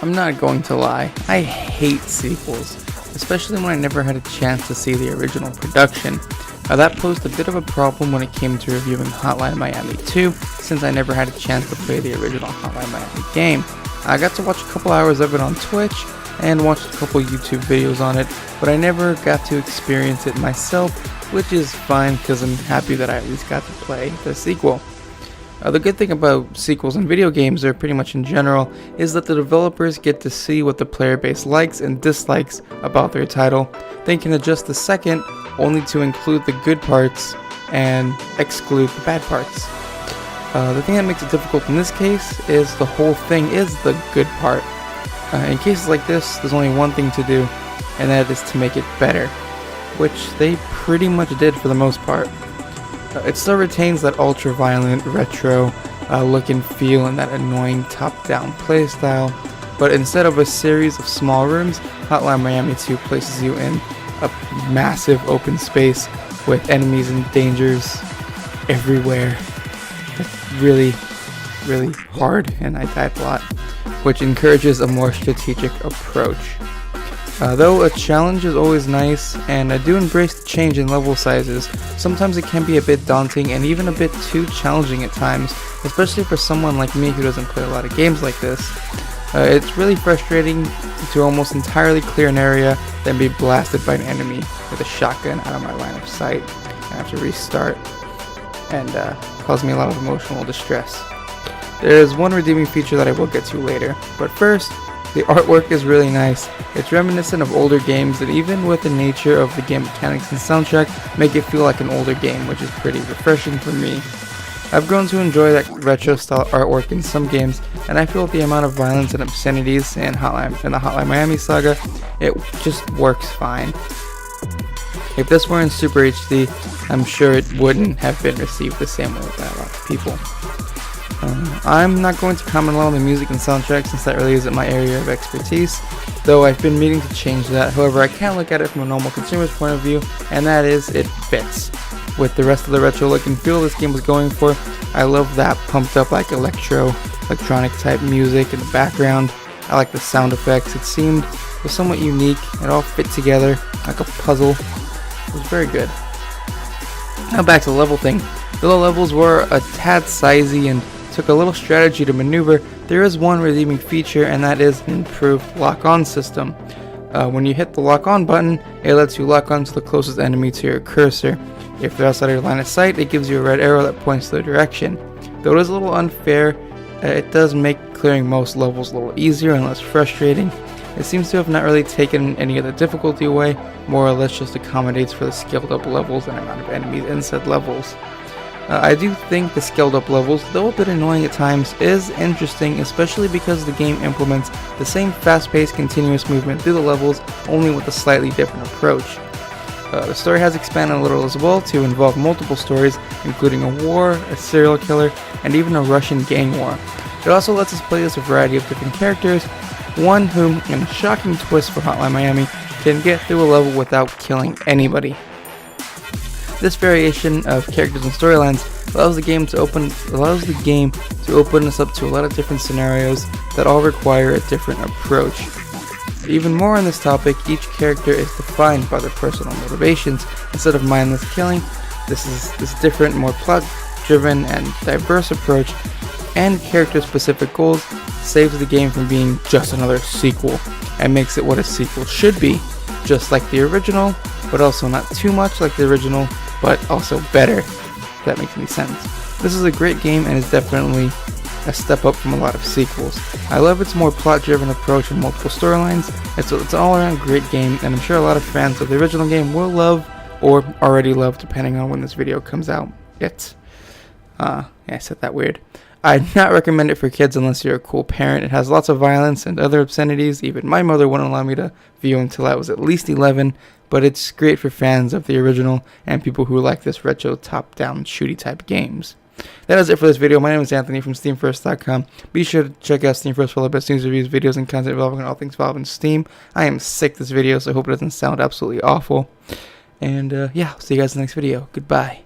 I'm not going to lie, I hate sequels, especially when I never had a chance to see the original production. That posed a bit of a problem when it came to reviewing Hotline Miami 2, since I never had a chance to play the original Hotline Miami game. I got to watch a couple hours of it on Twitch, and watched a couple YouTube videos on it, but I never got to experience it myself, which is fine because I'm happy that I at least got to play the sequel. The good thing about sequels in video games, or pretty much in general, is that the developers get to see what the player base likes and dislikes about their title. They can adjust the second only to include the good parts and exclude the bad parts. The thing that makes it difficult in this case is the whole thing is the good part. In cases like this, there's only one thing to do, and that is to make it better, which they pretty much did for the most part. It still retains that ultra-violent, retro look and feel and that annoying top-down playstyle, but instead of a series of small rooms, Hotline Miami 2 places you in a massive open space with enemies and dangers everywhere. It's really, really hard, and I died a lot, which encourages a more strategic approach. Though a challenge is always nice, and I do embrace the change in level sizes, sometimes it can be a bit daunting and even a bit too challenging at times, especially for someone like me who doesn't play a lot of games like this. It's really frustrating to almost entirely clear an area, then be blasted by an enemy with a shotgun out of my line of sight, and have to restart, and cause me a lot of emotional distress. There is one redeeming feature that I will get to later, but first, the artwork is really nice. It's reminiscent of older games, and even with the nature of the game mechanics and soundtrack, make it feel like an older game, which is pretty refreshing for me. I've grown to enjoy that retro style artwork in some games, and I feel with the amount of violence and obscenities in the Hotline Miami saga, it just works fine. If this were in Super HD, I'm sure it wouldn't have been received the same way by a lot of people. I'm not going to comment on the music and soundtrack since that really isn't my area of expertise, though I've been meaning to change that. However, I can look at it from a normal consumer's point of view, and that is, it fits with the rest of the retro look and feel this game was going for. I love that pumped up like electronic type music in the background. I like the sound effects. It seemed somewhat unique. It all fit together like a puzzle. It was very good. Now back to the level thing. The low levels were a tad sizey and took a little strategy to maneuver. There is one redeeming feature, and that is an improved lock-on system. When you hit the lock-on button, it lets you lock on to the closest enemy to your cursor. If they're outside of your line of sight, it gives you a red arrow that points to the direction. Though it is a little unfair, it does make clearing most levels a little easier and less frustrating. It seems to have not really taken any of the difficulty away, more or less just accommodates for the scaled up levels and amount of enemies in said levels. I do think the scaled up levels, though a bit annoying at times, is interesting, especially because the game implements the same fast-paced continuous movement through the levels, only with a slightly different approach. The story has expanded a little as well to involve multiple stories, including a war, a serial killer, and even a Russian gang war. It also lets us play as a variety of different characters, one whom, in a shocking twist for Hotline Miami, can get through a level without killing anybody. This variation of characters and storylines allows the game to open us up to a lot of different scenarios that all require a different approach. Even more on this topic, each character is defined by their personal motivations instead of mindless killing. This different, more plot-driven and diverse approach and character-specific goals saves the game from being just another sequel and makes it what a sequel should be, just like the original, but also not too much like the original, but also better, if that makes any sense. This is a great game and is definitely a step up from a lot of sequels. I love its more plot-driven approach and multiple storylines. It's an all-around great game, and I'm sure a lot of fans of the original game will love, or already love depending on when this video comes out. I said that weird. I'd not recommend it for kids unless you're a cool parent. It has lots of violence and other obscenities. Even my mother wouldn't allow me to view until I was at least 11, but it's great for fans of the original and people who like this retro top-down shooty type games. That is it for this video. My name is Anthony from SteamFirst.com. Be sure to check out SteamFirst for all the best news, reviews, videos, and content involving all things Valve and Steam. I am sick this video, so I hope it doesn't sound absolutely awful. And yeah, I'll see you guys in the next video. Goodbye.